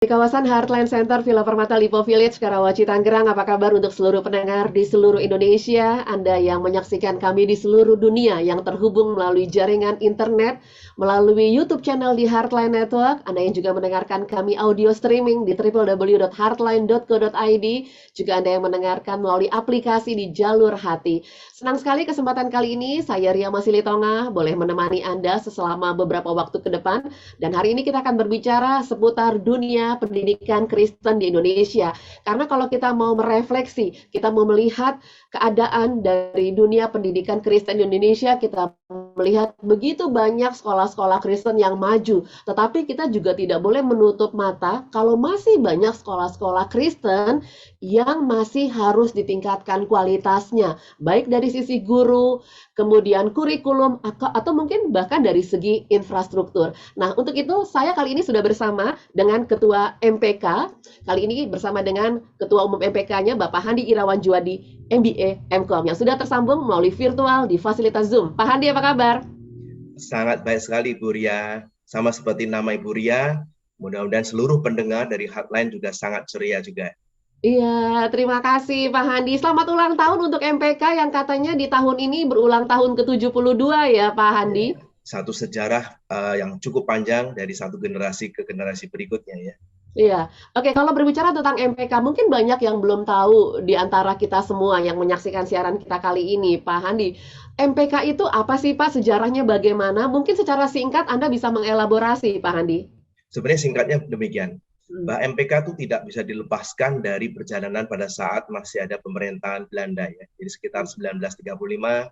Di kawasan Heartland Center Villa Permata Lipo Village, Karawaci, Tangerang, apa kabar untuk seluruh pendengar di seluruh Indonesia, Anda yang menyaksikan kami di seluruh dunia yang terhubung melalui jaringan internet, melalui YouTube channel di Heartline Network, Anda yang juga mendengarkan kami audio streaming di www.heartline.co.id, juga Anda yang mendengarkan melalui aplikasi di Jalur Hati. Senang sekali kesempatan kali ini, saya Ria Masilitonga, boleh menemani Anda selama beberapa waktu ke depan, dan hari ini kita akan berbicara seputar dunia pendidikan Kristen di Indonesia. Karena kalau kita mau merefleksi, kita mau melihat keadaan dari dunia pendidikan Kristen di Indonesia, kita melihat begitu banyak sekolah-sekolah Kristen yang maju. Tetapi kita juga tidak boleh menutup mata kalau masih banyak sekolah-sekolah Kristen yang masih harus ditingkatkan kualitasnya, baik dari sisi guru, kemudian kurikulum, atau mungkin bahkan dari segi infrastruktur. Nah, untuk itu saya kali ini sudah bersama dengan Ketua MPK. Kali ini bersama dengan Ketua Umum MPK-nya Bapak Handi Irawan Juwadi, MBA, MKOM, yang sudah tersambung melalui virtual di fasilitas Zoom. Pak Handi, apa kabar? Sangat baik sekali Ibu Ria. Sama seperti nama Ibu Ria, mudah-mudahan seluruh pendengar dari Hotline juga sangat ceria juga. Iya, terima kasih Pak Handi. Selamat ulang tahun untuk MPK yang katanya di tahun ini berulang tahun ke-72 ya Pak Handi. Ya, satu sejarah yang cukup panjang dari satu generasi ke generasi berikutnya ya. Iya, oke, kalau berbicara tentang MPK, mungkin banyak yang belum tahu di antara kita semua yang menyaksikan siaran kita kali ini, Pak Handi. MPK itu apa sih, Pak? Sejarahnya bagaimana? Mungkin secara singkat Anda bisa mengelaborasi, Pak Handi. Sebenarnya singkatnya demikian, Hmm. bahwa MPK itu tidak bisa dilepaskan dari perjalanan pada saat masih ada pemerintahan Belanda ya. Jadi sekitar 1935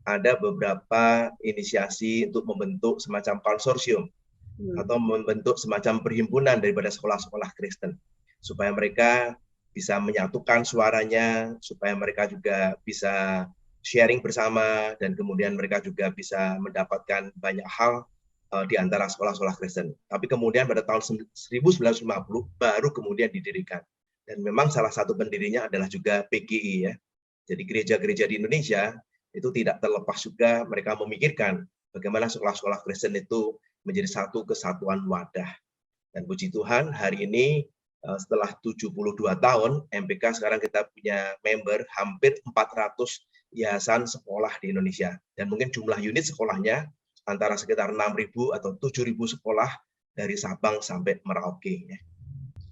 ada beberapa inisiasi untuk membentuk semacam konsorsium Hmm. atau membentuk semacam perhimpunan daripada sekolah-sekolah Kristen supaya mereka bisa menyatukan suaranya, supaya mereka juga bisa sharing bersama dan kemudian mereka juga bisa mendapatkan banyak hal di antara sekolah-sekolah Kristen. Tapi kemudian pada tahun 1950 baru kemudian didirikan. Dan memang salah satu pendirinya adalah juga PGI ya. Jadi gereja-gereja di Indonesia itu tidak terlepas juga mereka memikirkan bagaimana sekolah-sekolah Kristen itu menjadi satu kesatuan wadah. Dan puji Tuhan hari ini setelah 72 tahun MPK sekarang kita punya member hampir 400 yayasan sekolah di Indonesia. Dan mungkin jumlah unit sekolahnya antara sekitar 6.000 atau 7.000 sekolah dari Sabang sampai Merauke.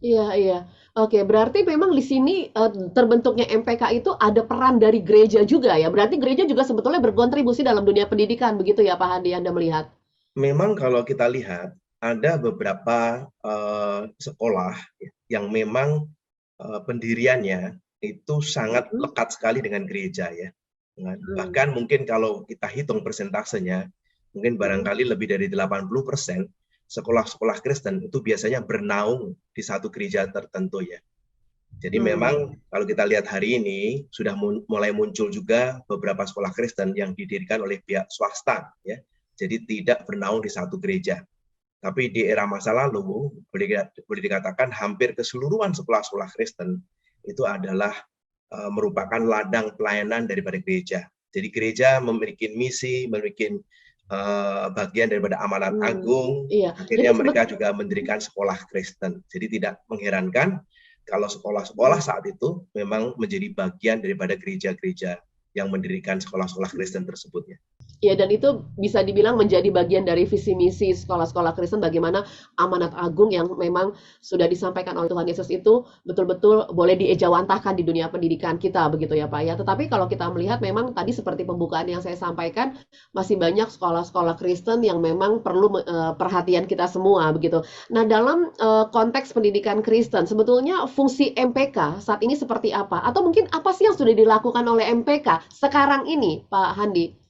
Iya, iya. Oke, berarti memang di sini terbentuknya MPK itu ada peran dari gereja juga ya. Berarti gereja juga sebetulnya berkontribusi dalam dunia pendidikan, begitu ya Pak Handi, Anda melihat? Memang kalau kita lihat ada beberapa sekolah yang memang pendiriannya itu sangat Mhm, lekat sekali dengan gereja ya. mhm, Bahkan mungkin kalau kita hitung persentasenya, mungkin mhm, barangkali lebih dari 80% sekolah-sekolah Kristen itu biasanya bernaung di satu gereja tertentu ya. Jadi mhm. memang kalau kita lihat hari ini sudah mulai muncul juga beberapa sekolah Kristen yang didirikan oleh pihak swasta ya. Jadi tidak bernaung di satu gereja. Tapi di era masa lalu boleh dikatakan hampir keseluruhan sekolah-sekolah Kristen itu adalah merupakan ladang pelayanan daripada gereja. Jadi gereja memiliki misi, memiliki bagian daripada amanat agung. Iya. Jadi Akhirnya mereka juga mendirikan sekolah Kristen. Jadi tidak mengherankan kalau sekolah-sekolah mhm. saat itu memang menjadi bagian daripada gereja-gereja yang mendirikan sekolah-sekolah Kristen tersebut. Ya, dan itu bisa dibilang menjadi bagian dari visi misi sekolah-sekolah Kristen bagaimana amanat agung yang memang sudah disampaikan oleh Tuhan Yesus itu betul-betul boleh diejawantahkan di dunia pendidikan kita begitu ya Pak ya. Tetapi kalau kita melihat memang tadi seperti pembukaan yang saya sampaikan masih banyak sekolah-sekolah Kristen yang memang perlu perhatian kita semua begitu. Nah, dalam konteks pendidikan Kristen sebetulnya fungsi MPK saat ini seperti apa? Atau mungkin apa sih yang sudah dilakukan oleh MPK sekarang ini Pak Handi?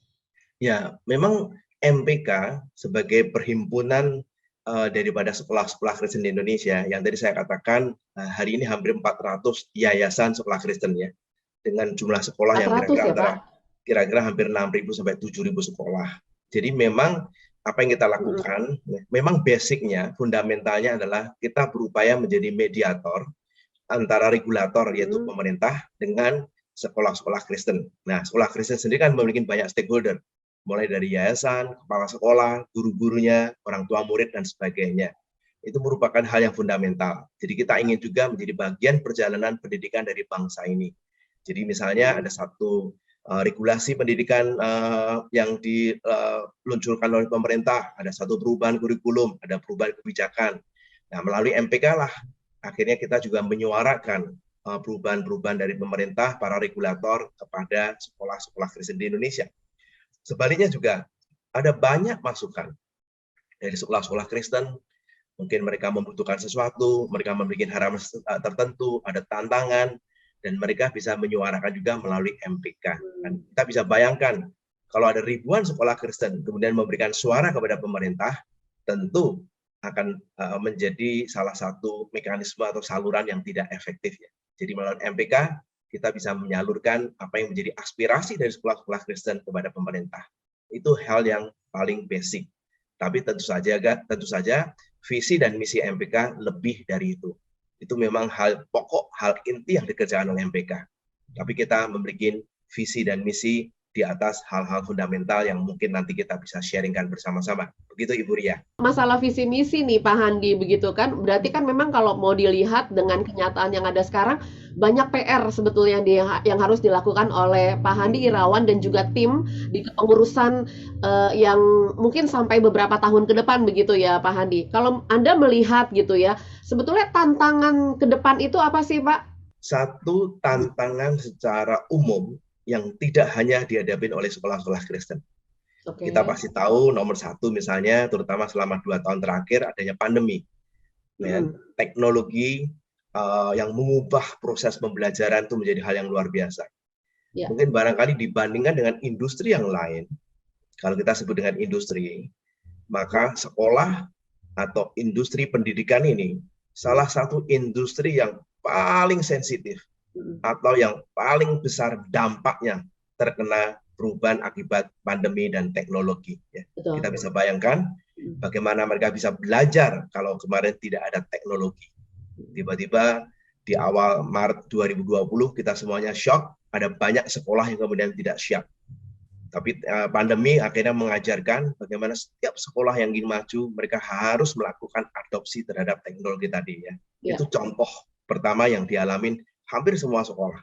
Ya, memang MPK sebagai perhimpunan daripada sekolah-sekolah Kristen di Indonesia, yang tadi saya katakan hari ini hampir 400 yayasan sekolah Kristen ya, dengan jumlah sekolah yang 400 ya, Pak? kira-kira hampir 6.000 sampai 7.000 sekolah. Jadi memang apa yang kita Mhm, lakukan, ya, memang basicnya, fundamentalnya adalah kita berupaya menjadi mediator antara regulator yaitu mhm, pemerintah dengan sekolah-sekolah Kristen. Nah, sekolah Kristen sendiri kan memiliki banyak stakeholder, mulai dari yayasan, kepala sekolah, guru-gurunya, orang tua murid, dan sebagainya. itu merupakan hal yang fundamental. Jadi kita ingin juga menjadi bagian perjalanan pendidikan dari bangsa ini. Jadi misalnya ada satu regulasi pendidikan yang diluncurkan oleh pemerintah, ada satu perubahan kurikulum, ada perubahan kebijakan. Nah, melalui MPK lah akhirnya kita juga menyuarakan perubahan-perubahan dari pemerintah, para regulator kepada sekolah-sekolah Kristen di Indonesia. Sebaliknya juga ada banyak masukan dari sekolah-sekolah Kristen. Mungkin mereka membutuhkan sesuatu, mereka memiliki harapan tertentu, ada tantangan, dan mereka bisa menyuarakan juga melalui MPK. Dan kita bisa bayangkan, kalau ada ribuan sekolah Kristen kemudian memberikan suara kepada pemerintah, tentu akan menjadi salah satu mekanisme atau saluran yang tidak efektif. Ya. Jadi melalui MPK, kita bisa menyalurkan apa yang menjadi aspirasi dari sekolah-sekolah Kristen kepada pemerintah. Itu hal yang paling basic. Tapi tentu saja visi dan misi MPK lebih dari itu. Itu memang hal pokok, hal inti yang dikerjakan oleh MPK. Tapi kita memiliki visi dan misi di atas hal-hal fundamental yang mungkin nanti kita bisa sharingkan bersama-sama. Begitu Ibu Ria. Masalah visi misi nih Pak Handi, begitu kan? Berarti kan memang kalau mau dilihat dengan kenyataan yang ada sekarang, banyak PR sebetulnya yang harus dilakukan oleh Pak Handi Irawan dan juga tim di kepengurusan yang mungkin sampai beberapa tahun ke depan begitu ya Pak Handi. Kalau Anda melihat gitu ya, sebetulnya tantangan ke depan itu apa sih Pak? Satu tantangan secara umum yang tidak hanya dihadapi oleh sekolah-sekolah Kristen. Okay. Kita pasti tahu nomor satu misalnya, terutama selama 2 tahun terakhir adanya pandemi. Ya, teknologi yang mengubah proses pembelajaran itu menjadi hal yang luar biasa. Yeah. Mungkin barangkali dibandingkan dengan industri yang lain, kalau kita sebut dengan industri, maka sekolah atau industri pendidikan ini salah satu industri yang paling sensitif atau yang paling besar dampaknya terkena perubahan akibat pandemi dan teknologi. Ya. Kita bisa bayangkan bagaimana mereka bisa belajar kalau kemarin tidak ada teknologi. Tiba-tiba di awal Maret 2020 kita semuanya shock, ada banyak sekolah yang kemudian tidak siap. Tapi pandemi akhirnya mengajarkan bagaimana setiap sekolah yang ingin maju, mereka harus melakukan adopsi terhadap teknologi tadi. Ya. Itu contoh pertama yang dialamin hampir semua sekolah.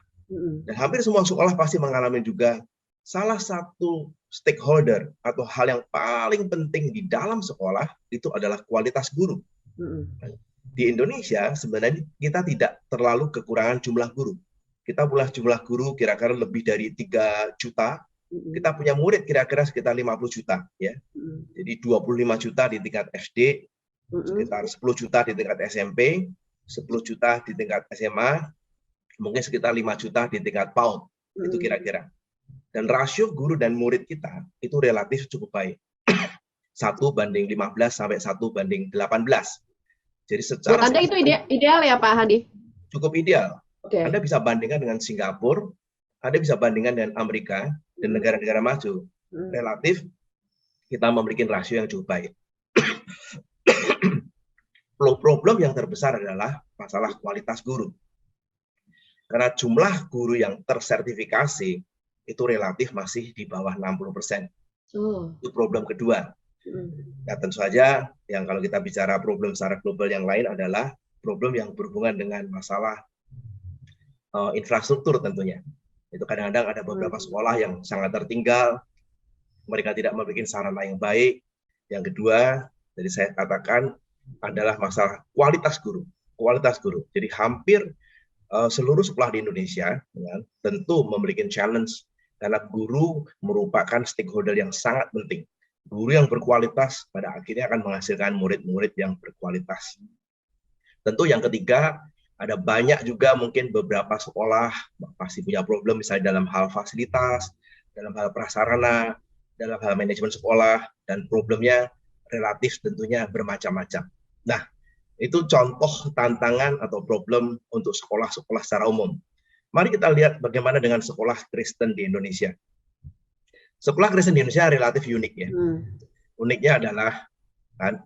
Dan hampir semua sekolah pasti mengalami juga salah satu stakeholder atau hal yang paling penting di dalam sekolah itu adalah kualitas guru. Di Indonesia sebenarnya kita tidak terlalu kekurangan jumlah guru. Kita punya jumlah guru kira-kira lebih dari 3 juta. Kita punya murid kira-kira sekitar 50 juta. Ya. Jadi 25 juta di tingkat SD, sekitar 10 juta di tingkat SMP, 10 juta di tingkat SMA, mungkin sekitar 5 juta di tingkat PAUD, itu kira-kira. Dan rasio guru dan murid kita itu relatif cukup baik. 1 banding 15 sampai 1 banding 18. Jadi secara Anda itu ideal ya Pak Handi? Cukup ideal. Okay. Anda bisa bandingkan dengan Singapura, Anda bisa bandingkan dengan Amerika dan negara-negara maju. Relatif kita memiliki rasio yang cukup baik. Problem yang terbesar adalah masalah kualitas guru. Karena jumlah guru yang tersertifikasi itu relatif masih di bawah 60%. Itu problem kedua. Ya, tentu saja yang kalau kita bicara problem secara global yang lain adalah problem yang berhubungan dengan masalah infrastruktur tentunya. Itu kadang-kadang ada beberapa sekolah yang sangat tertinggal, mereka tidak memiliki sarana yang baik. Yang kedua, jadi saya katakan adalah masalah kualitas guru. Kualitas guru. Jadi hampir seluruh sekolah di Indonesia ya, tentu memiliki challenge karena guru merupakan stakeholder yang sangat penting. Guru yang berkualitas pada akhirnya akan menghasilkan murid-murid yang berkualitas. Tentu yang ketiga, ada banyak juga mungkin beberapa sekolah pasti punya problem misalnya dalam hal fasilitas, dalam hal prasarana, dalam hal manajemen sekolah, dan problemnya relatif tentunya bermacam-macam. Nah, itu contoh tantangan atau problem untuk sekolah-sekolah secara umum. Mari kita lihat bagaimana dengan sekolah Kristen di Indonesia. Sekolah Kristen di Indonesia relatif unik ya. Uniknya adalah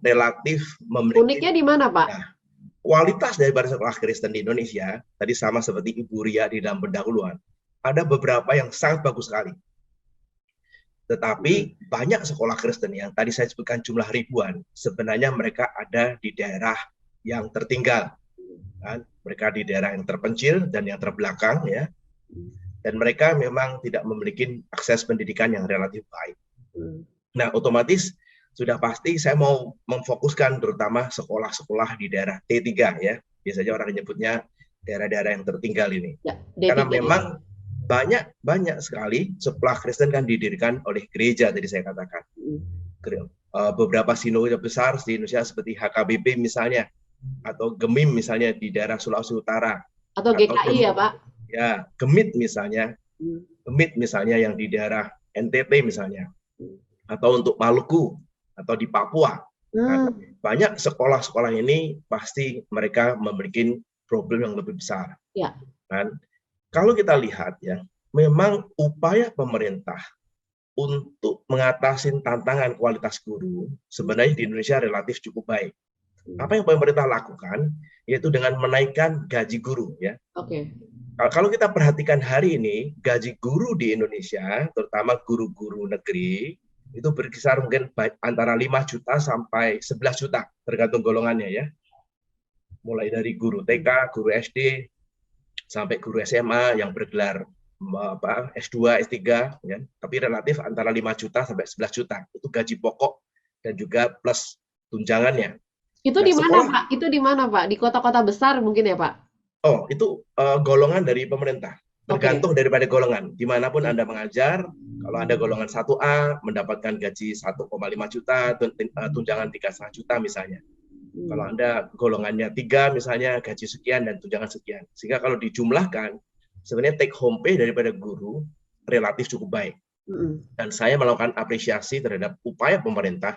relatif memiliki. Uniknya di mana Pak? Nah, kualitas daripada sekolah Kristen di Indonesia, tadi sama seperti Ibu Ria di dalam pendahuluan, ada beberapa yang sangat bagus sekali. Tetapi banyak sekolah Kristen yang tadi saya sebutkan jumlah ribuan, sebenarnya mereka ada di daerah yang tertinggal, kan? Mereka di daerah yang terpencil dan yang terbelakang, ya. Dan mereka memang tidak memiliki akses pendidikan yang relatif baik. Nah, otomatis sudah pasti saya mau memfokuskan terutama sekolah-sekolah di daerah T3, ya. Biasanya orang menyebutnya daerah-daerah yang tertinggal ini. Ya, Karena D3. memang banyak sekali sekolah Kristen kan didirikan oleh gereja, tadi saya katakan. Beberapa sinode besar di Indonesia seperti HKBP misalnya, atau GEMIM misalnya di daerah Sulawesi Utara, atau GKI ya Pak? Ya, GEMIT misalnya yang di daerah NTT misalnya, atau untuk Maluku atau di Papua. Nah, banyak sekolah-sekolah ini pasti mereka memiliki problem yang lebih besar. Ya. Dan kalau kita lihat, ya, memang upaya pemerintah untuk mengatasi tantangan kualitas guru sebenarnya di Indonesia relatif cukup baik. Apa yang pemerintah lakukan yaitu dengan menaikkan gaji guru, ya. Oke. Kalau kita perhatikan hari ini, gaji guru di Indonesia, terutama guru-guru negeri, itu berkisar mungkin antara 5 juta sampai 11 juta, tergantung golongannya, ya. Mulai dari guru TK, guru SD, sampai guru SMA yang bergelar S2, S3, ya. Tapi relatif antara 5 juta sampai 11 juta. Itu gaji pokok dan juga plus tunjangannya. Itu di mana, Pak? Itu di mana, Pak? Di kota-kota besar mungkin ya, Pak? Oh, itu golongan dari pemerintah. Tergantung daripada golongan. Dimanapun Anda mengajar, kalau Anda golongan 1A, mendapatkan gaji 1,5 juta, tunjangan 3,5 juta misalnya. Kalau Anda golongannya 3 misalnya, gaji sekian dan tunjangan sekian. Sehingga kalau dijumlahkan, sebenarnya take home pay daripada guru relatif cukup baik. Dan saya melakukan apresiasi terhadap upaya pemerintah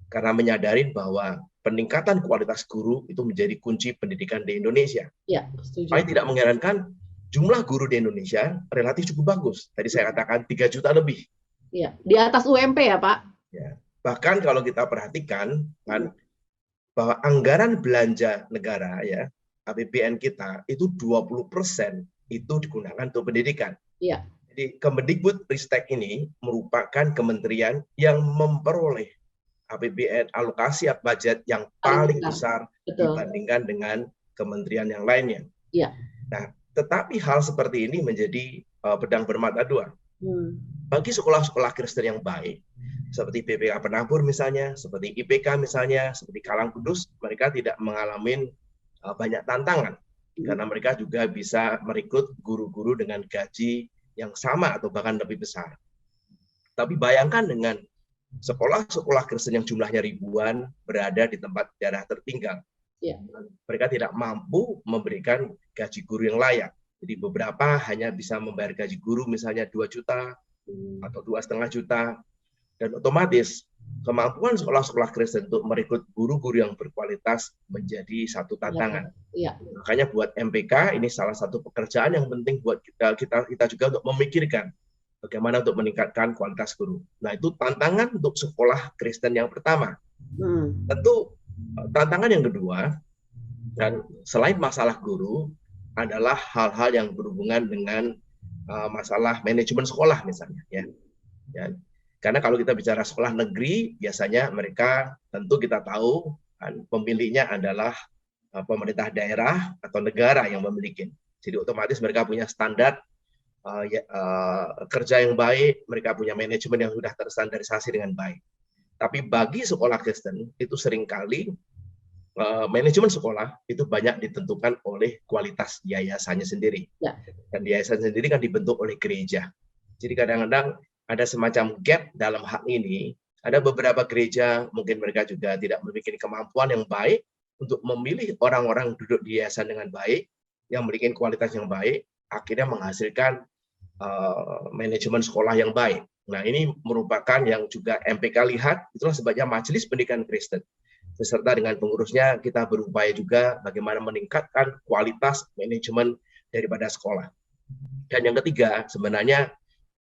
karena menyadari bahwa peningkatan kualitas guru itu menjadi kunci pendidikan di Indonesia. Ya, setuju. Saya tidak mengherankan jumlah guru di Indonesia relatif cukup bagus. Tadi saya katakan 3 juta lebih. Ya, di atas UMP ya, Pak? Ya. Bahkan kalau kita perhatikan kan bahwa anggaran belanja negara, ya, APBN kita itu 20% itu digunakan untuk pendidikan. Ya. Jadi Kemendikbudristek ini merupakan kementerian yang memperoleh APBN, alokasi budget yang paling besar dibandingkan dengan kementerian yang lainnya. Ya. Nah, tetapi hal seperti ini menjadi pedang bermata dua. Bagi sekolah-sekolah Kristen yang baik, seperti BPK Penabur misalnya, seperti IPK misalnya, seperti Kalang Kudus, mereka tidak mengalami banyak tantangan. Karena mereka juga bisa merekrut guru-guru dengan gaji yang sama atau bahkan lebih besar. Tapi bayangkan dengan sekolah-sekolah Kristen yang jumlahnya ribuan berada di tempat daerah tertinggal. Ya. Mereka tidak mampu memberikan gaji guru yang layak. Jadi beberapa hanya bisa membayar gaji guru misalnya 2 juta atau 2,5 juta. Dan otomatis kemampuan sekolah-sekolah Kristen untuk merekrut guru-guru yang berkualitas menjadi satu tantangan. Ya. Makanya buat MPK ini salah satu pekerjaan yang penting buat kita juga untuk memikirkan bagaimana untuk meningkatkan kualitas guru. Nah, itu tantangan untuk sekolah Kristen yang pertama. Tentu tantangan yang kedua, dan selain masalah guru, adalah hal-hal yang berhubungan dengan masalah manajemen sekolah misalnya. Ya. Karena kalau kita bicara sekolah negeri, biasanya mereka tentu kita tahu kan, pemiliknya adalah pemerintah daerah atau negara yang memiliki. Jadi otomatis mereka punya standar kerja yang baik, mereka punya manajemen yang sudah terstandarisasi dengan baik. Tapi bagi sekolah Kristen itu seringkali manajemen sekolah itu banyak ditentukan oleh kualitas yayasannya sendiri. Ya. Dan yayasan sendiri kan dibentuk oleh gereja. Jadi kadang-kadang ada semacam gap dalam hal ini. Ada beberapa gereja mungkin mereka juga tidak memiliki kemampuan yang baik untuk memilih orang-orang duduk di yayasan dengan baik, yang memiliki kualitas yang baik, akhirnya menghasilkan manajemen sekolah yang baik. Nah, ini merupakan yang juga MPK lihat, itulah sebabnya Majelis Pendidikan Kristen beserta dengan pengurusnya kita berupaya juga bagaimana meningkatkan kualitas manajemen daripada sekolah. Dan yang ketiga, sebenarnya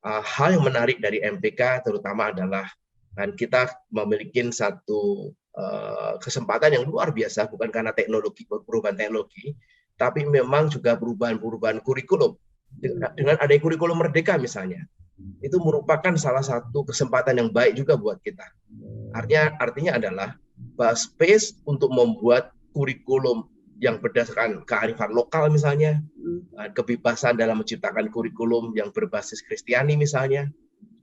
hal yang menarik dari MPK terutama adalah kan kita memiliki satu kesempatan yang luar biasa, bukan karena teknologi, perubahan teknologi, tapi memang juga perubahan kurikulum. Dengan adanya kurikulum merdeka misalnya, itu merupakan salah satu kesempatan yang baik juga buat kita. Artinya adalah bahwa space untuk membuat kurikulum yang berdasarkan kearifan lokal misalnya, kebebasan dalam menciptakan kurikulum yang berbasis Kristiani misalnya,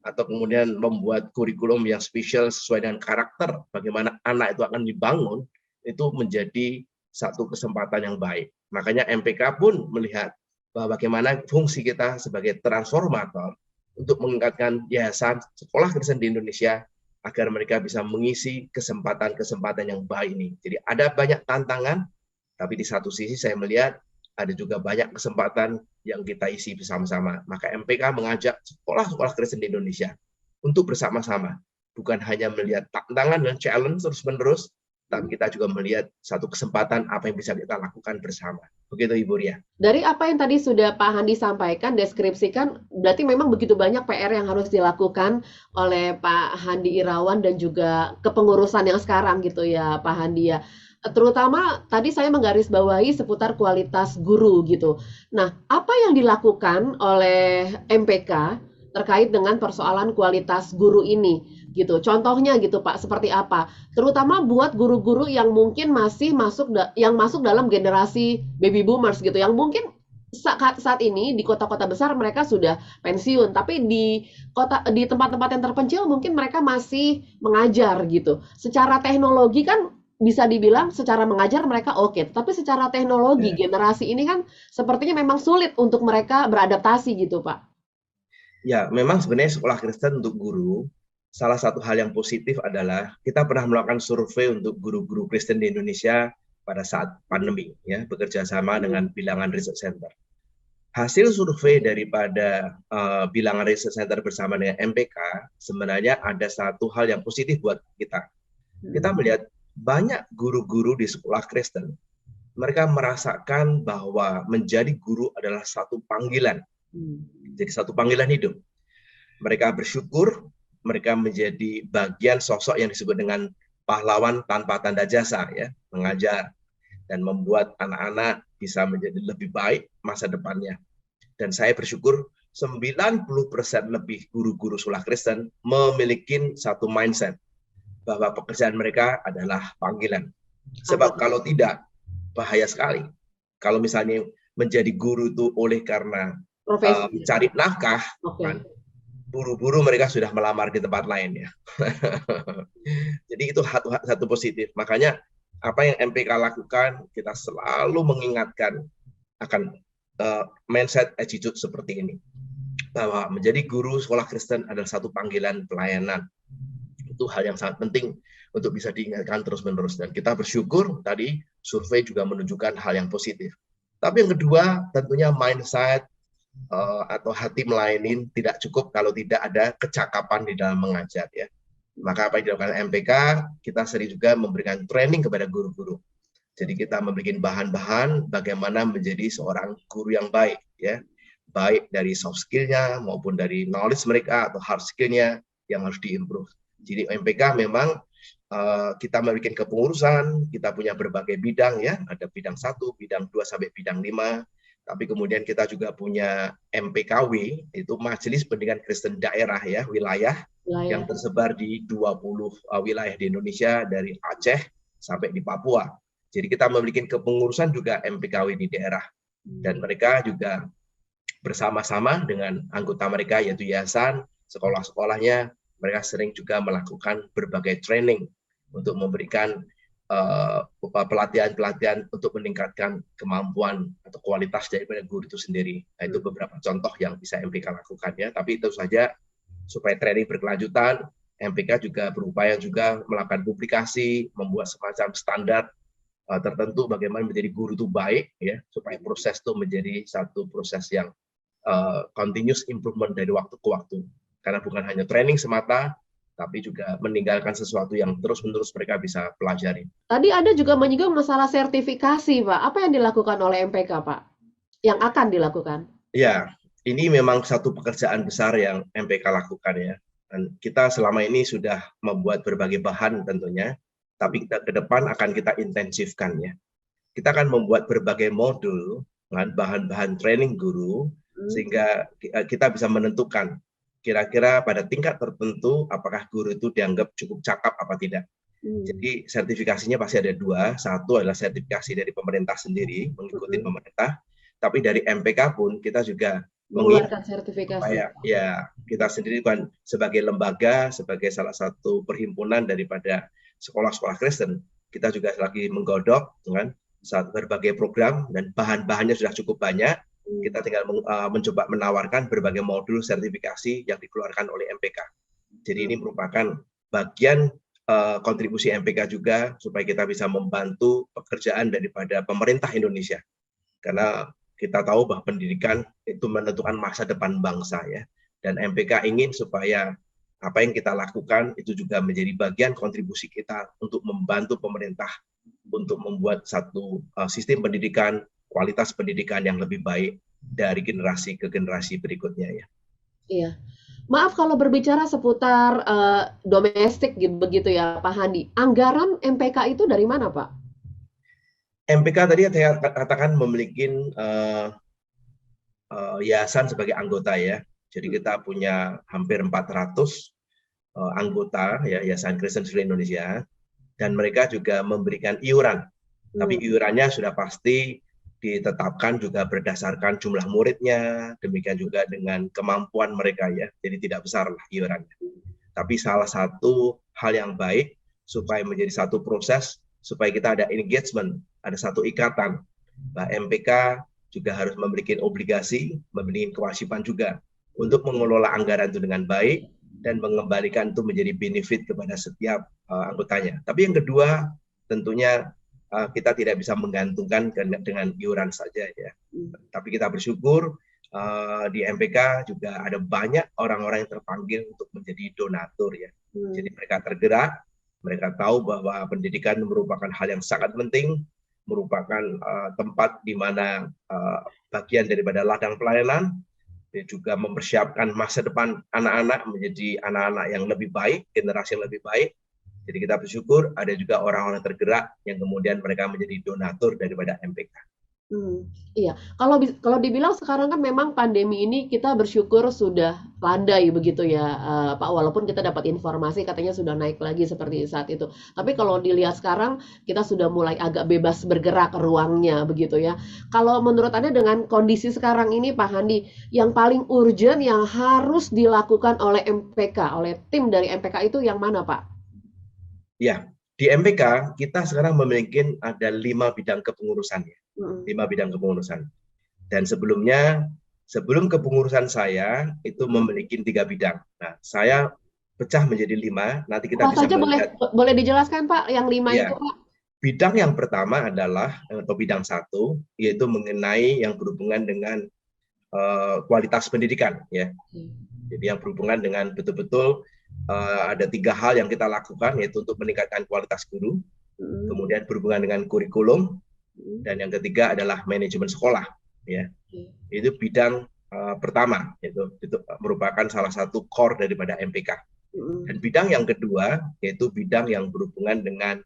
atau kemudian membuat kurikulum yang spesial sesuai dengan karakter bagaimana anak itu akan dibangun, itu menjadi satu kesempatan yang baik. Makanya MPK pun melihat bahwa bagaimana fungsi kita sebagai transformator untuk meningkatkan yayasan sekolah Kristen di Indonesia agar mereka bisa mengisi kesempatan-kesempatan yang baik ini. Jadi ada banyak tantangan, tapi di satu sisi saya melihat ada juga banyak kesempatan yang kita isi bersama-sama. Maka MPK mengajak sekolah-sekolah Kristen di Indonesia untuk bersama-sama, bukan hanya melihat tantangan dan challenge terus-menerus, tapi kita juga melihat satu kesempatan apa yang bisa kita lakukan bersama. Begitu Ibu Ria. Dari apa yang tadi sudah Pak Handi sampaikan, deskripsikan, berarti memang begitu banyak PR yang harus dilakukan oleh Pak Handi Irawan dan juga kepengurusan yang sekarang gitu ya Pak Handi ya. Terutama tadi saya menggarisbawahi seputar kualitas guru gitu. Nah, apa yang dilakukan oleh MPK terkait dengan persoalan kualitas guru ini gitu. Contohnya gitu Pak, seperti apa? Terutama buat guru-guru yang mungkin masih masuk dalam generasi baby boomers gitu, yang mungkin saat ini di kota-kota besar mereka sudah pensiun, tapi di tempat-tempat yang terpencil mungkin mereka masih mengajar gitu. Secara teknologi kan bisa dibilang secara mengajar mereka oke, tapi secara teknologi generasi ini kan sepertinya memang sulit untuk mereka beradaptasi gitu Pak. Ya, memang sebenarnya sekolah Kristen untuk guru, salah satu hal yang positif adalah kita pernah melakukan survei untuk guru-guru Kristen di Indonesia pada saat pandemi, ya, bekerja sama dengan Bilangan Research Center. Hasil survei daripada Bilangan Research Center bersama dengan MPK, sebenarnya ada satu hal yang positif buat kita. Kita melihat banyak guru-guru di sekolah Kristen, mereka merasakan bahwa menjadi guru adalah satu panggilan. Jadi satu panggilan hidup. Mereka bersyukur, mereka menjadi bagian sosok yang disebut dengan pahlawan tanpa tanda jasa, ya, mengajar dan membuat anak-anak bisa menjadi lebih baik masa depannya. Dan saya bersyukur 90% lebih guru-guru sekolah Kristen memiliki satu mindset bahwa pekerjaan mereka adalah panggilan. Sebab kalau tidak, bahaya sekali. Kalau misalnya menjadi guru itu oleh karena cari nafkah, kan, buru-buru mereka sudah melamar di tempat lain ya. Jadi itu satu positif. Makanya apa yang MPK lakukan, kita selalu mengingatkan akan mindset attitude seperti ini. Bahwa menjadi guru sekolah Kristen adalah satu panggilan pelayanan. Itu hal yang sangat penting untuk bisa diingatkan terus-menerus. Dan kita bersyukur tadi survei juga menunjukkan hal yang positif. Tapi yang kedua tentunya mindset atau hati melayani tidak cukup kalau tidak ada kecakapan di dalam mengajar ya. Maka apa yang dilakukan MPK, kita sering juga memberikan training kepada guru-guru. Jadi kita memberikan bahan-bahan bagaimana menjadi seorang guru yang baik ya. Baik dari soft skill-nya maupun dari knowledge mereka atau hard skill-nya yang harus diimprove. Jadi MPK memang kita memberikan kepengurusan, kita punya berbagai bidang ya, ada bidang 1, bidang 2 sampai bidang 5. Tapi kemudian kita juga punya MPKW, itu Majelis Pendidikan Kristen Daerah ya, wilayah yang tersebar di 20 wilayah di Indonesia dari Aceh sampai di Papua. Jadi kita memiliki kepengurusan juga MPKW di daerah. Dan mereka juga bersama-sama dengan anggota mereka yaitu yayasan, sekolah-sekolahnya, mereka sering juga melakukan berbagai training untuk memberikan pelatihan-pelatihan untuk meningkatkan kemampuan atau kualitas daripada guru itu sendiri. Nah, itu beberapa contoh yang bisa MPK lakukan ya. Tapi itu saja supaya training berkelanjutan, MPK juga berupaya juga melakukan publikasi, membuat semacam standar tertentu bagaimana menjadi guru itu baik ya, supaya proses itu menjadi satu proses yang continuous improvement dari waktu ke waktu. Karena bukan hanya training semata, tapi juga meninggalkan sesuatu yang terus-menerus mereka bisa pelajari. Tadi Anda juga menyinggung masalah sertifikasi, Pak. Apa yang dilakukan oleh MPK, Pak? Yang akan dilakukan? Ya, ini memang satu pekerjaan besar yang MPK lakukan ya. Dan kita selama ini sudah membuat berbagai bahan tentunya, tapi kita ke depan akan kita intensifkan ya. Kita akan membuat berbagai modul dengan bahan-bahan training guru, sehingga kita bisa menentukan kira-kira pada tingkat tertentu apakah guru itu dianggap cukup cakap apa tidak. Jadi sertifikasinya pasti ada dua. Satu adalah sertifikasi dari pemerintah sendiri, mengikuti pemerintah. Tapi dari MPK pun kita juga mengeluarkan sertifikasi. Supaya ya kita sendiri kan sebagai lembaga, sebagai salah satu perhimpunan daripada sekolah-sekolah Kristen, kita juga lagi menggodok dengan berbagai program dan bahan-bahannya sudah cukup banyak. Kita tinggal mencoba menawarkan berbagai modul sertifikasi yang dikeluarkan oleh MPK. Jadi ini merupakan bagian kontribusi MPK juga supaya kita bisa membantu pekerjaan daripada pemerintah Indonesia. Karena kita tahu bahwa pendidikan itu menentukan masa depan bangsa ya. Dan MPK ingin supaya apa yang kita lakukan itu juga menjadi bagian kontribusi kita untuk membantu pemerintah untuk membuat satu sistem pendidikan, kualitas pendidikan yang lebih baik dari generasi ke generasi berikutnya ya. Iya. Maaf kalau berbicara seputar domestik begitu ya Pak Handi. Anggaran MPK itu dari mana Pak? MPK tadi saya katakan memiliki yayasan sebagai anggota ya. Jadi kita punya hampir 400 anggota ya Yayasan Kristen Seluruh Indonesia, dan mereka juga memberikan iuran. Tapi iurannya sudah pasti ditetapkan juga berdasarkan jumlah muridnya, demikian juga dengan kemampuan mereka ya. Jadi tidak besar lah iurannya. Tapi salah satu hal yang baik supaya menjadi satu proses, supaya kita ada engagement, ada satu ikatan. Nah, MPK juga harus memiliki obligasi, memiliki kewajiban juga untuk mengelola anggaran itu dengan baik dan mengembalikan itu menjadi benefit kepada setiap anggotanya. Tapi yang kedua, tentunya kita tidak bisa menggantungkan dengan iuran saja ya. Tapi kita bersyukur di MPK juga ada banyak orang-orang yang terpanggil untuk menjadi donatur ya. Jadi mereka tergerak, mereka tahu bahwa pendidikan merupakan hal yang sangat penting, merupakan tempat di mana bagian daripada ladang pelayanan, dan juga mempersiapkan masa depan anak-anak menjadi anak-anak yang lebih baik, generasi yang lebih baik. Jadi kita bersyukur ada juga orang-orang tergerak yang kemudian mereka menjadi donatur daripada MPK. Iya, kalau dibilang sekarang kan memang pandemi ini kita bersyukur sudah landai begitu ya, Pak. Walaupun kita dapat informasi katanya sudah naik lagi seperti saat itu. Tapi kalau dilihat sekarang kita sudah mulai agak bebas bergerak ruangnya begitu ya. Kalau menurut Anda dengan kondisi sekarang ini Pak Handi, yang paling urgent yang harus dilakukan oleh MPK, oleh tim dari MPK itu yang mana Pak? Ya, di MPK kita sekarang memiliki ada 5 bidang kepengurusan ya. 5 bidang kepengurusan. Dan sebelum kepengurusan saya itu memiliki 3 bidang. Nah, saya pecah menjadi 5. Nanti kita Apa bisa saja melihat. boleh dijelaskan Pak yang 5 ya, itu Pak? Bidang yang pertama adalah atau bidang 1 yaitu mengenai yang berhubungan dengan kualitas pendidikan ya. Jadi yang berhubungan dengan betul-betul ada 3 hal yang kita lakukan, yaitu untuk meningkatkan kualitas guru, kemudian berhubungan dengan kurikulum, dan yang ketiga adalah manajemen sekolah. Ya, itu bidang pertama, itu merupakan salah satu core daripada MPK. Dan bidang yang kedua yaitu bidang yang berhubungan dengan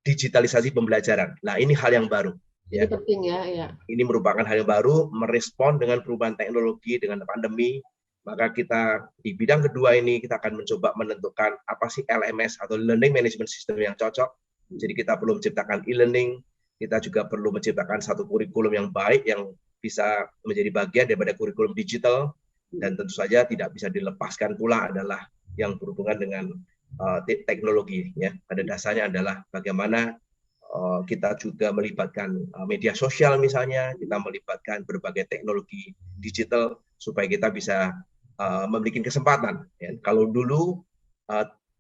digitalisasi pembelajaran. Nah, ini hal yang baru. Ini penting ya. Ini merupakan hal yang baru, merespon dengan perubahan teknologi, dengan pandemi. Maka kita di bidang kedua ini kita akan mencoba menentukan apa sih LMS atau Learning Management System yang cocok. Jadi kita perlu menciptakan e-learning, kita juga perlu menciptakan satu kurikulum yang baik yang bisa menjadi bagian daripada kurikulum digital, dan tentu saja tidak bisa dilepaskan pula adalah yang berhubungan dengan teknologi. Ya. Pada dasarnya adalah bagaimana kita juga melibatkan media sosial misalnya, kita melibatkan berbagai teknologi digital supaya kita bisa memiliki kesempatan. Ya. Kalau dulu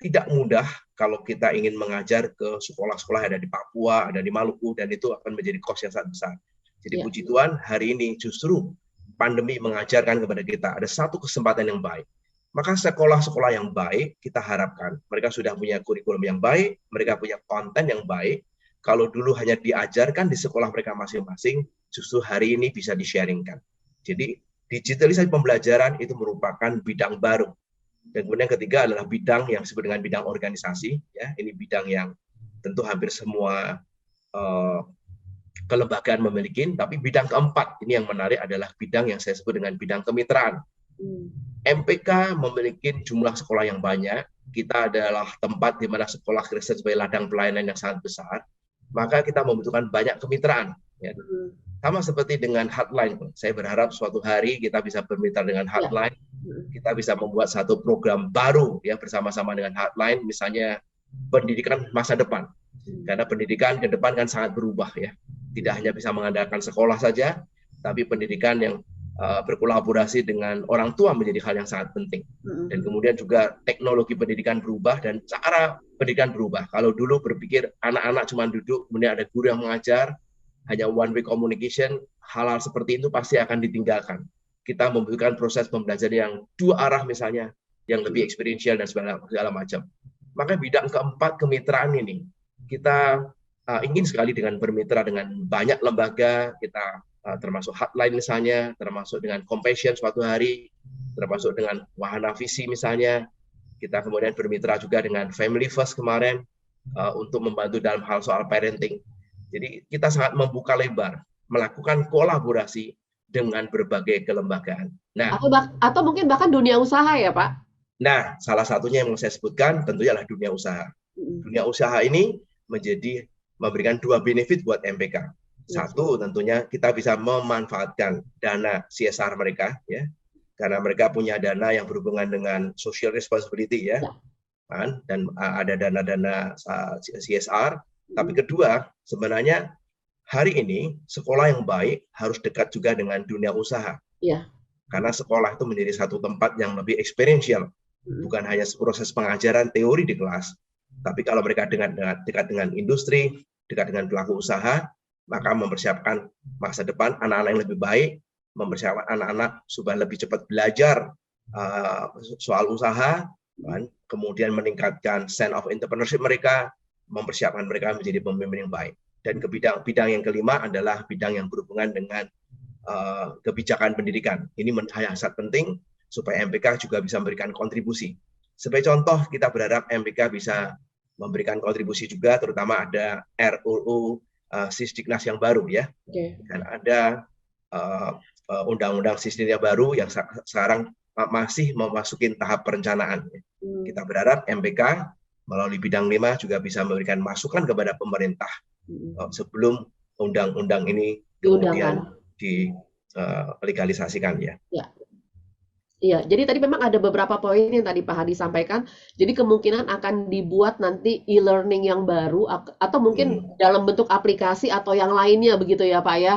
tidak mudah kalau kita ingin mengajar ke sekolah-sekolah yang ada di Papua, ada di Maluku, dan itu akan menjadi cost yang sangat besar. Jadi puji Tuhan hari ini justru pandemi mengajarkan kepada kita ada satu kesempatan yang baik. Maka sekolah-sekolah yang baik kita harapkan mereka sudah punya kurikulum yang baik, mereka punya konten yang baik. Kalau dulu hanya diajarkan di sekolah mereka masing-masing, justru hari ini bisa di-sharingkan. Jadi digitalisasi pembelajaran itu merupakan bidang baru. Dan kemudian yang ketiga adalah bidang yang disebut dengan bidang organisasi. Ya, ini bidang yang tentu hampir semua kelembagaan memiliki. Tapi bidang keempat ini yang menarik adalah bidang yang saya sebut dengan bidang kemitraan. Hmm. MPK memiliki jumlah sekolah yang banyak. Kita adalah tempat di mana sekolah Kristen sebagai ladang pelayanan yang sangat besar. Maka kita membutuhkan banyak kemitraan. Ya. Hmm. Sama seperti dengan Hotline. Saya berharap suatu hari kita bisa bermitra dengan Ya. Hotline. Kita bisa membuat satu program baru ya bersama-sama dengan Hotline, misalnya pendidikan masa depan. Karena pendidikan ke depan kan sangat berubah ya. Tidak hanya bisa mengandalkan sekolah saja, tapi pendidikan yang berkolaborasi dengan orang tua menjadi hal yang sangat penting. Dan kemudian juga teknologi pendidikan berubah dan cara pendidikan berubah. Kalau dulu berpikir anak-anak cuma duduk, kemudian ada guru yang mengajar, hanya one way communication, hal-hal seperti itu pasti akan ditinggalkan. Kita membutuhkan proses pembelajaran yang dua arah misalnya, yang lebih experiential dan segala macam. Maka bidang keempat, kemitraan ini, kita ingin sekali dengan bermitra dengan banyak lembaga, kita termasuk Hotline misalnya, termasuk dengan Compassion suatu hari, termasuk dengan Wahana Visi misalnya. Kita kemudian bermitra juga dengan Family First kemarin untuk membantu dalam hal soal parenting. Jadi kita sangat membuka lebar, melakukan kolaborasi dengan berbagai kelembagaan. Nah, atau mungkin bahkan dunia usaha ya, Pak? Nah, salah satunya yang mau saya sebutkan tentunya adalah dunia usaha. Dunia usaha ini memberikan dua benefit buat MPK. Satu, tentunya kita bisa memanfaatkan dana CSR mereka, ya, karena mereka punya dana yang berhubungan dengan social responsibility, ya, kan, dan ada dana-dana CSR. Tapi kedua, sebenarnya hari ini sekolah yang baik harus dekat juga dengan dunia usaha, karena sekolah itu menjadi satu tempat yang lebih experiential, bukan hanya proses pengajaran teori di kelas, tapi kalau mereka dekat dengan industri, dekat dengan pelaku usaha, maka mempersiapkan masa depan anak-anak yang lebih baik, mempersiapkan anak-anak supaya lebih cepat belajar soal usaha, kemudian meningkatkan sense of entrepreneurship mereka, mempersiapkan mereka menjadi pemimpin yang baik. Dan ke bidang yang kelima adalah bidang yang berhubungan dengan kebijakan pendidikan. Ini hal yang sangat penting supaya MPK juga bisa memberikan kontribusi. Sebagai contoh, kita berharap MPK bisa memberikan kontribusi juga, terutama ada RUU Sisdiknas yang baru, ya, dan ada undang-undang Sisdiknas yang baru yang sekarang masih memasuki tahap perencanaan. Kita berharap MPK melalui bidang 5 juga bisa memberikan masukan kepada pemerintah sebelum undang-undang ini kemudian dilegalisasikan, ya. Iya, jadi tadi memang ada beberapa poin yang tadi Pak Hadi sampaikan. Jadi kemungkinan akan dibuat nanti e-learning yang baru atau mungkin dalam bentuk aplikasi atau yang lainnya begitu ya Pak ya.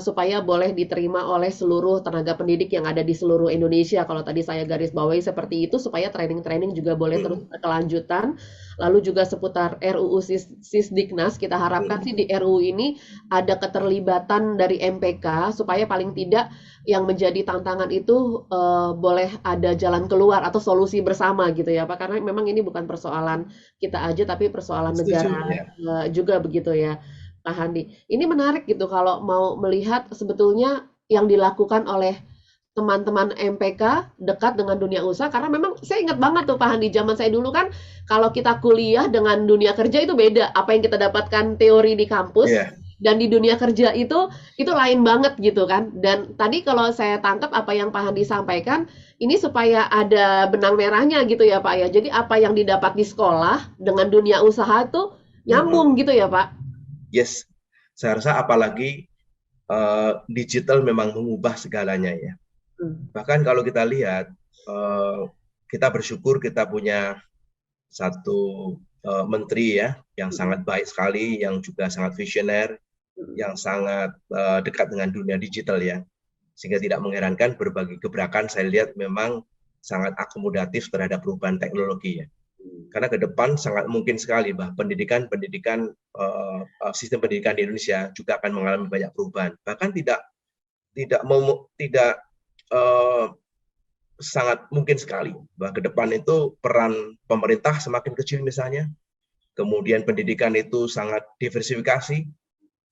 Supaya boleh diterima oleh seluruh tenaga pendidik yang ada di seluruh Indonesia. Kalau tadi saya garis bawahi seperti itu, supaya training-training juga boleh terus berkelanjutan. Lalu juga seputar RUU Sisdiknas, kita harapkan sih di RUU ini ada keterlibatan dari MPK, supaya paling tidak yang menjadi tantangan itu boleh ada jalan keluar atau solusi bersama gitu ya Pak. Karena memang ini bukan persoalan kita aja, tapi persoalan negara juga begitu ya. Pak Handi, ini menarik gitu kalau mau melihat sebetulnya yang dilakukan oleh teman-teman MPK dekat dengan dunia usaha, karena memang saya ingat banget tuh Pak Handi, zaman saya dulu kan kalau kita kuliah dengan dunia kerja itu beda, apa yang kita dapatkan teori di kampus dan di dunia kerja itu lain banget gitu kan. Dan tadi kalau saya tangkap apa yang Pak Handi sampaikan, ini supaya ada benang merahnya gitu ya Pak ya, jadi apa yang didapat di sekolah dengan dunia usaha itu nyambung gitu ya Pak. Yes, saya rasa apalagi digital memang mengubah segalanya, ya. Bahkan kalau kita lihat, kita bersyukur kita punya satu menteri, ya, yang sangat baik sekali, yang juga sangat visioner, yang sangat dekat dengan dunia digital, ya. Sehingga tidak mengherankan berbagai gebrakan saya lihat memang sangat akomodatif terhadap perubahan teknologi, ya. Karena ke depan sangat mungkin sekali bahwa sistem pendidikan di Indonesia juga akan mengalami banyak perubahan. Bahkan sangat mungkin sekali bahwa ke depan itu peran pemerintah semakin kecil misalnya. Kemudian pendidikan itu sangat diversifikasi.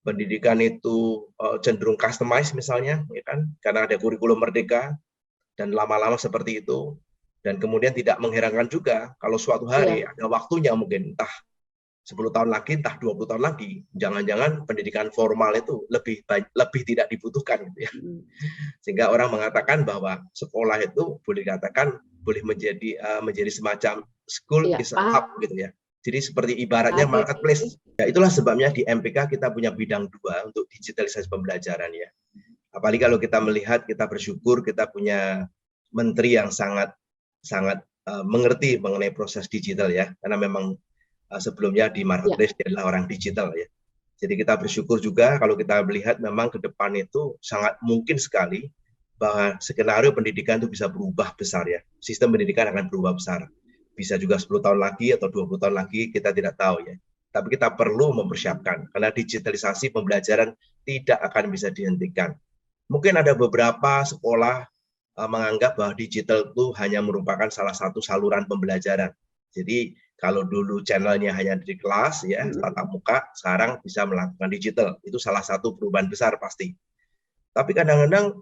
Pendidikan itu cenderung customized misalnya, ya kan? Karena ada kurikulum merdeka dan lama-lama seperti itu. Dan kemudian tidak mengherankan juga kalau suatu hari ada waktunya mungkin entah 10 tahun lagi, entah 20 tahun lagi, jangan-jangan pendidikan formal itu lebih tidak dibutuhkan gitu ya. Sehingga orang mengatakan bahwa sekolah itu boleh dikatakan boleh menjadi semacam school Iya, is a hub gitu ya. Jadi seperti ibaratnya pakai marketplace. Ya, itulah sebabnya di MPK kita punya bidang 2 untuk digitalisasi pembelajaran ya. Apalagi kalau kita melihat, kita bersyukur kita punya menteri yang sangat mengerti mengenai proses digital ya. Karena memang sebelumnya di marketplace dia adalah orang digital ya. Jadi kita bersyukur juga kalau kita melihat memang ke depan itu sangat mungkin sekali bahwa skenario pendidikan itu bisa berubah besar ya. Sistem pendidikan akan berubah besar. Bisa juga 10 tahun lagi atau 20 tahun lagi, kita tidak tahu ya. Tapi kita perlu mempersiapkan, karena digitalisasi pembelajaran tidak akan bisa dihentikan. Mungkin ada beberapa sekolah menganggap bahwa digital itu hanya merupakan salah satu saluran pembelajaran. Jadi kalau dulu channelnya hanya di kelas ya, tatap muka, sekarang bisa melakukan digital. Itu salah satu perubahan besar pasti. Tapi kadang-kadang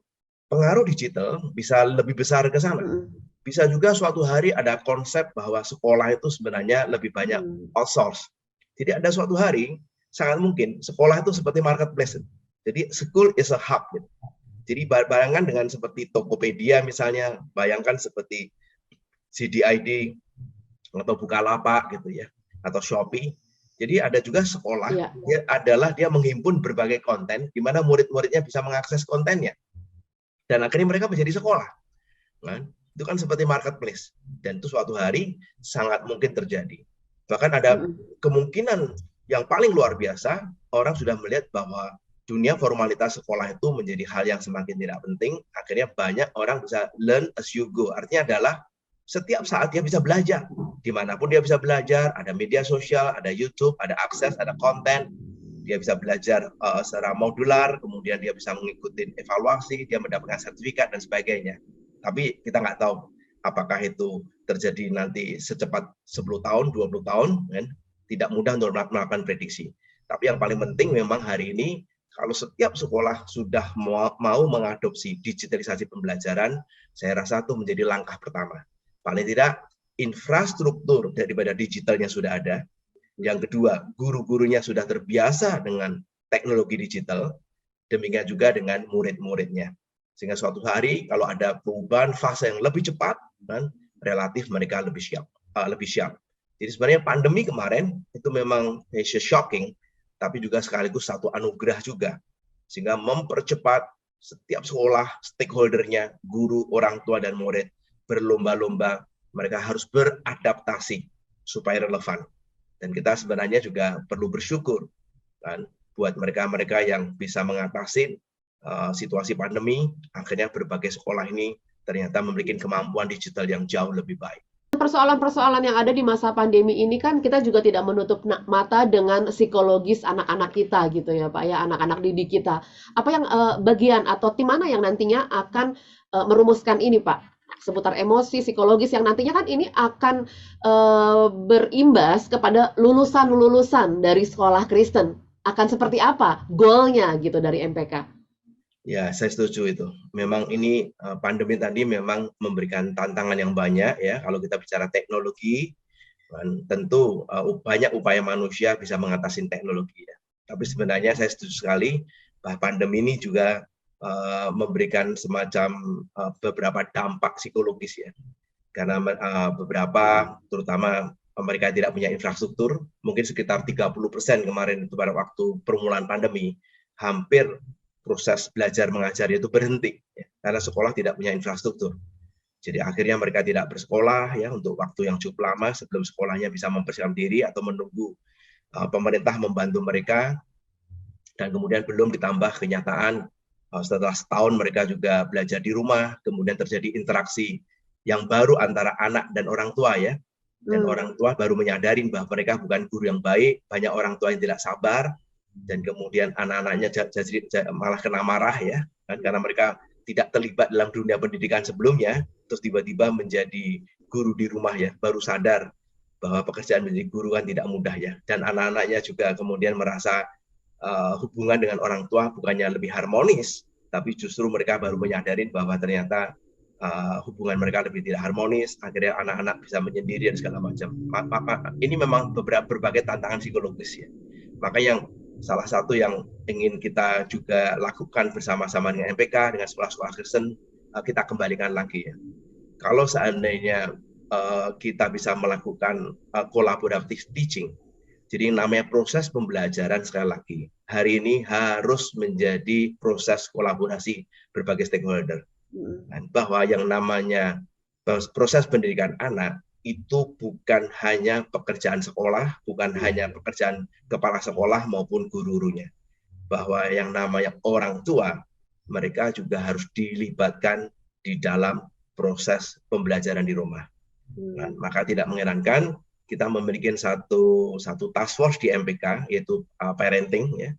pengaruh digital bisa lebih besar ke sana. Bisa juga suatu hari ada konsep bahwa sekolah itu sebenarnya lebih banyak outsource. Jadi ada suatu hari, sangat mungkin sekolah itu seperti marketplace. Jadi school is a hub. Gitu. Jadi bayangkan dengan seperti Tokopedia misalnya, bayangkan seperti CDID atau Bukalapak gitu ya, atau Shopee. Jadi ada juga sekolah, dia menghimpun berbagai konten, di mana murid-muridnya bisa mengakses kontennya. Dan akhirnya mereka menjadi sekolah. Kan? Itu kan seperti marketplace. Dan itu suatu hari sangat mungkin terjadi. Bahkan ada kemungkinan yang paling luar biasa, orang sudah melihat bahwa dunia formalitas sekolah itu menjadi hal yang semakin tidak penting. Akhirnya banyak orang bisa learn as you go. Artinya adalah setiap saat dia bisa belajar. Dimanapun dia bisa belajar, ada media sosial, ada YouTube, ada akses, ada konten. Dia bisa belajar secara modular, kemudian dia bisa mengikuti evaluasi, dia mendapatkan sertifikat dan sebagainya. Tapi kita nggak tahu apakah itu terjadi nanti secepat 10 tahun, 20 tahun, kan? Tidak mudah untuk melakukan prediksi. Tapi yang paling penting memang hari ini, kalau setiap sekolah sudah mau mengadopsi digitalisasi pembelajaran, saya rasa itu menjadi langkah pertama. Paling tidak, infrastruktur daripada digitalnya sudah ada. Yang kedua, guru-gurunya sudah terbiasa dengan teknologi digital, demikian juga dengan murid-muridnya. Sehingga suatu hari kalau ada perubahan fase yang lebih cepat, dan relatif mereka lebih siap. Jadi sebenarnya pandemi kemarin itu memang shocking, tapi juga sekaligus satu anugerah juga. Sehingga mempercepat setiap sekolah, stakeholdernya, guru, orang tua, dan murid berlomba-lomba, mereka harus beradaptasi supaya relevan. Dan kita sebenarnya juga perlu bersyukur kan, buat mereka-mereka yang bisa mengatasi situasi pandemi, akhirnya berbagai sekolah ini ternyata memiliki kemampuan digital yang jauh lebih baik. Persoalan-persoalan yang ada di masa pandemi ini kan kita juga tidak menutup mata dengan psikologis anak-anak kita gitu ya Pak ya, anak-anak didik kita. Apa yang bagian atau tim mana yang nantinya akan merumuskan ini Pak? Seputar emosi, psikologis yang nantinya kan ini akan berimbas kepada lulusan-lulusan dari sekolah Kristen. Akan seperti apa goalnya gitu dari MPK? Ya, saya setuju itu. Memang ini pandemi tadi memang memberikan tantangan yang banyak ya. Kalau kita bicara teknologi, kan, tentu banyak upaya manusia bisa mengatasi teknologi ya. Tapi sebenarnya saya setuju sekali bahwa pandemi ini juga memberikan semacam beberapa dampak psikologis ya. Karena beberapa, terutama mereka tidak punya infrastruktur, mungkin sekitar 30% kemarin itu pada waktu permulaan pandemi, hampir proses belajar mengajar itu berhenti ya, karena sekolah tidak punya infrastruktur. Jadi akhirnya mereka tidak bersekolah ya untuk waktu yang cukup lama sebelum sekolahnya bisa mempersiapkan diri atau menunggu pemerintah membantu mereka. Dan kemudian belum ditambah kenyataan setelah setahun mereka juga belajar di rumah, kemudian terjadi interaksi yang baru antara anak dan orang tua ya. Dan orang tua baru menyadari bahwa mereka bukan guru yang baik, banyak orang tua yang tidak sabar, dan kemudian anak-anaknya malah kena marah ya, kan? Karena mereka tidak terlibat dalam dunia pendidikan sebelumnya, terus tiba-tiba menjadi guru di rumah ya, baru sadar bahwa pekerjaan menjadi guru kan tidak mudah ya, dan anak-anaknya juga kemudian merasa hubungan dengan orang tua bukannya lebih harmonis, tapi justru mereka baru menyadari bahwa ternyata hubungan mereka lebih tidak harmonis, akhirnya anak-anak bisa menyendiri dan segala macam. Ini memang berbagai tantangan psikologis ya. Maka yang salah satu yang ingin kita juga lakukan bersama-sama dengan MPK, dengan sekolah-sekolah Kristen, kita kembalikan lagi ya. Kalau seandainya kita bisa melakukan collaborative teaching, jadi namanya proses pembelajaran sekali lagi, hari ini harus menjadi proses kolaborasi berbagai stakeholder. Bahwa yang namanya proses pendidikan anak itu bukan hanya pekerjaan sekolah, bukan hanya pekerjaan kepala sekolah maupun guru-gurunya. Bahwa yang namanya orang tua, mereka juga harus dilibatkan di dalam proses pembelajaran di rumah. Maka tidak mengherankan kita memiliki satu task force di MPK, yaitu parenting ya.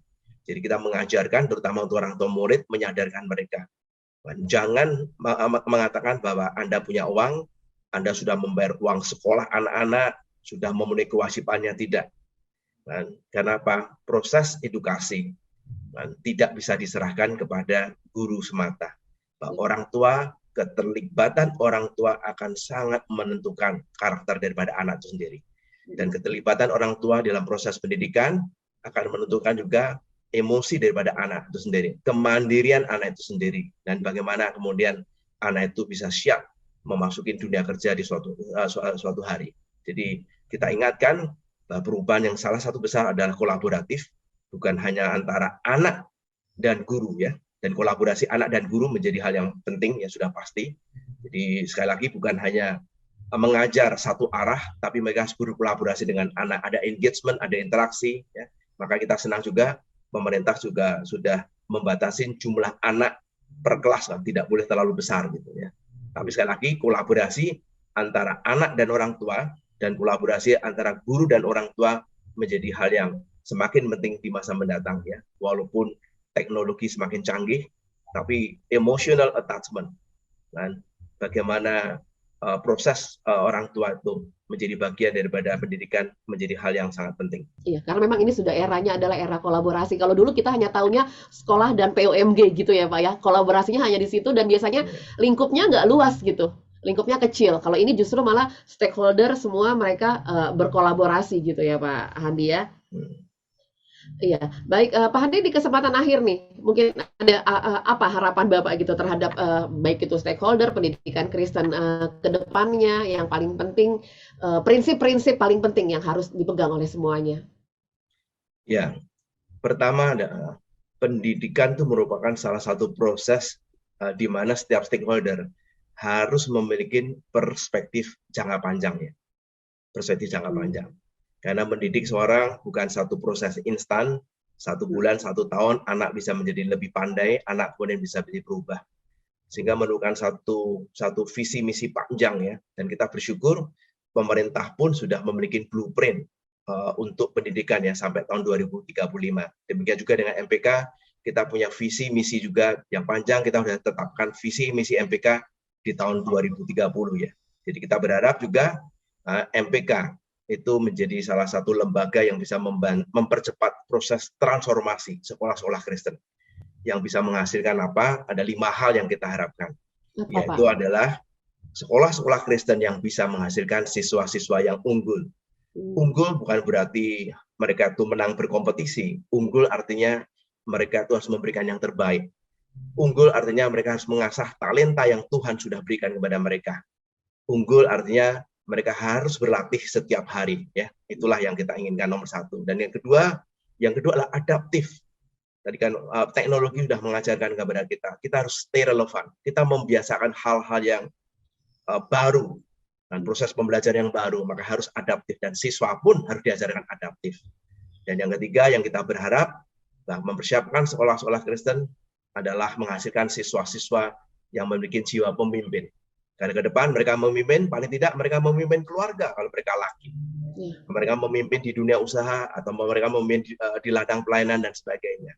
Jadi kita mengajarkan terutama untuk orang tua murid, menyadarkan mereka. Jangan mengatakan bahwa Anda punya uang, Anda sudah membayar uang sekolah anak-anak, sudah memenuhi kewajibannya, tidak. Kenapa? Proses edukasi tidak bisa diserahkan kepada guru semata. Orang tua, keterlibatan orang tua akan sangat menentukan karakter daripada anak itu sendiri. Dan keterlibatan orang tua dalam proses pendidikan akan menentukan juga emosi daripada anak itu sendiri, kemandirian anak itu sendiri, dan bagaimana kemudian anak itu bisa siap memasuki dunia kerja di suatu hari. Jadi kita ingatkan bahwa perubahan yang salah satu besar adalah kolaboratif, bukan hanya antara anak dan guru ya, dan kolaborasi anak dan guru menjadi hal yang penting ya sudah pasti. Jadi sekali lagi bukan hanya mengajar satu arah, tapi mereka harus berkolaborasi dengan anak, ada engagement, ada interaksi ya. Maka kita senang juga pemerintah juga sudah membatasi jumlah anak per kelas, kan? Tidak boleh terlalu besar gitu ya. Tapi sekali lagi kolaborasi antara anak dan orang tua dan kolaborasi antara guru dan orang tua menjadi hal yang semakin penting di masa mendatang ya. Walaupun teknologi semakin canggih, tapi emotional attachment, kan? Bagaimana proses orang tua itu menjadi bagian daripada pendidikan menjadi hal yang sangat penting. Iya, karena memang ini sudah eranya adalah era kolaborasi. Kalau dulu kita hanya tahunya sekolah dan POMG gitu ya Pak ya. Kolaborasinya hanya di situ dan biasanya lingkupnya nggak luas gitu. Lingkupnya kecil. Kalau ini justru malah stakeholder semua mereka berkolaborasi gitu ya Pak Handi ya. Iya, baik Pak Handi di kesempatan akhir nih, mungkin ada apa harapan Bapak gitu terhadap baik itu stakeholder pendidikan Kristen ke depannya yang paling penting, prinsip-prinsip paling penting yang harus dipegang oleh semuanya? Ya, pertama pendidikan itu merupakan salah satu proses di mana setiap stakeholder harus memiliki perspektif jangka panjang ya, perspektif jangka panjang. Karena mendidik seorang bukan satu proses instan, 1 bulan, 1 tahun, anak bisa menjadi lebih pandai, anak kemudian bisa menjadi berubah. Sehingga memerlukan satu visi misi panjang ya. Dan kita bersyukur pemerintah pun sudah memiliki blueprint untuk pendidikan ya sampai tahun 2035. Demikian juga dengan MPK, kita punya visi misi juga yang panjang, kita sudah tetapkan visi misi MPK di tahun 2030 ya. Jadi kita berharap juga MPK itu menjadi salah satu lembaga yang bisa mempercepat proses transformasi sekolah-sekolah Kristen. Yang bisa menghasilkan apa? Ada 5 hal yang kita harapkan. Yaitu adalah sekolah-sekolah Kristen yang bisa menghasilkan siswa-siswa yang unggul. Unggul bukan berarti mereka itu menang berkompetisi. Unggul artinya mereka itu harus memberikan yang terbaik. Unggul artinya mereka harus mengasah talenta yang Tuhan sudah berikan kepada mereka. Unggul artinya mereka harus berlatih setiap hari ya. Itulah yang kita inginkan nomor 1. Dan yang kedua adalah adaptif. Tadi kan teknologi sudah mengajarkan kepada kita harus stay relevan. Kita membiasakan hal-hal yang baru dan proses pembelajaran yang baru, maka harus adaptif dan siswa pun harus diajarkan adaptif. Dan yang ketiga yang kita berharap mempersiapkan sekolah-sekolah Kristen adalah menghasilkan siswa-siswa yang memiliki jiwa pemimpin. Karena ke depan mereka memimpin, paling tidak mereka memimpin keluarga kalau mereka laki. Mereka memimpin di dunia usaha atau mereka memimpin di ladang pelayanan dan sebagainya.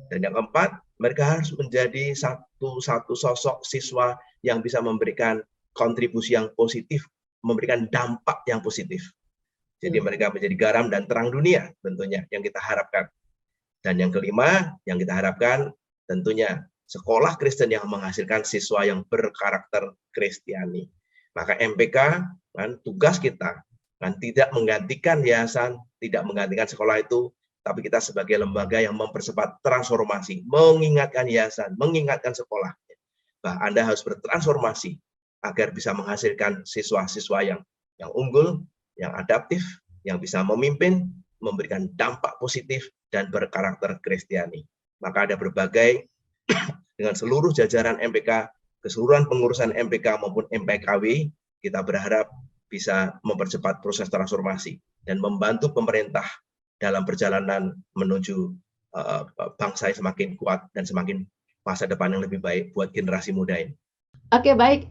Dan yang keempat, mereka harus menjadi satu sosok siswa yang bisa memberikan kontribusi yang positif, memberikan dampak yang positif. Jadi mereka menjadi garam dan terang dunia tentunya yang kita harapkan. Dan yang kelima yang kita harapkan tentunya sekolah Kristen yang menghasilkan siswa yang berkarakter Kristiani. Maka MPK kan tugas kita kan tidak menggantikan yayasan, tidak menggantikan sekolah itu, tapi kita sebagai lembaga yang mempercepat transformasi, mengingatkan yayasan, mengingatkan sekolah. Bahwa Anda harus bertransformasi agar bisa menghasilkan siswa-siswa yang unggul, yang adaptif, yang bisa memimpin, memberikan dampak positif dan berkarakter Kristiani. Maka ada berbagai dengan seluruh jajaran MPK, keseluruhan pengurusan MPK maupun MPKW, kita berharap bisa mempercepat proses transformasi dan membantu pemerintah dalam perjalanan menuju bangsa yang semakin kuat dan semakin masa depan yang lebih baik buat generasi muda ini. Oke, baik.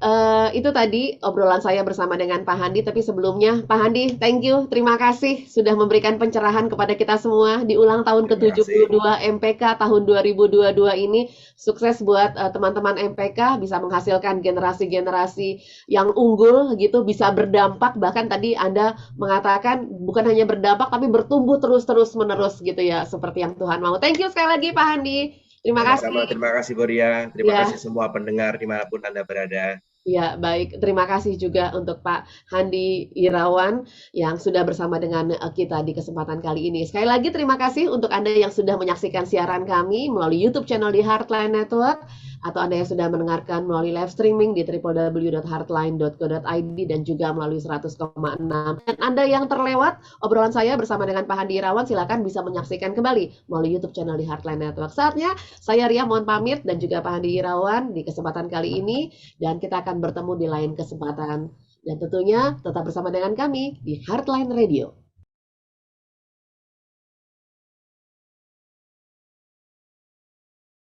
Itu tadi obrolan saya bersama dengan Pak Handi. Tapi sebelumnya, Pak Handi, thank you. Terima kasih sudah memberikan pencerahan kepada kita semua di ulang tahun ke-72 MPK tahun 2022 ini. Sukses buat teman-teman MPK, bisa menghasilkan generasi-generasi yang unggul gitu, bisa berdampak. Bahkan tadi Anda mengatakan bukan hanya berdampak, tapi bertumbuh terus-terus menerus gitu ya, seperti yang Tuhan mau. Thank you sekali lagi, Pak Handi. Terima kasih. Terima kasih Boria, terima kasih semua pendengar dimanapun Anda berada. Ya, baik. Terima kasih juga untuk Pak Handi Irawan yang sudah bersama dengan kita di kesempatan kali ini. Sekali lagi terima kasih untuk Anda yang sudah menyaksikan siaran kami melalui YouTube channel di Heartline Network, atau Anda yang sudah mendengarkan melalui live streaming di www.heartline.co.id dan juga melalui 100,6. Dan Anda yang terlewat obrolan saya bersama dengan Pak Handi Irawan, silakan bisa menyaksikan kembali melalui YouTube channel di Heartline Network. Saatnya saya Ria mohon pamit dan juga Pak Handi Irawan di kesempatan kali ini, dan kita akan bertemu di lain kesempatan. Dan tentunya tetap bersama dengan kami di Heartline Radio.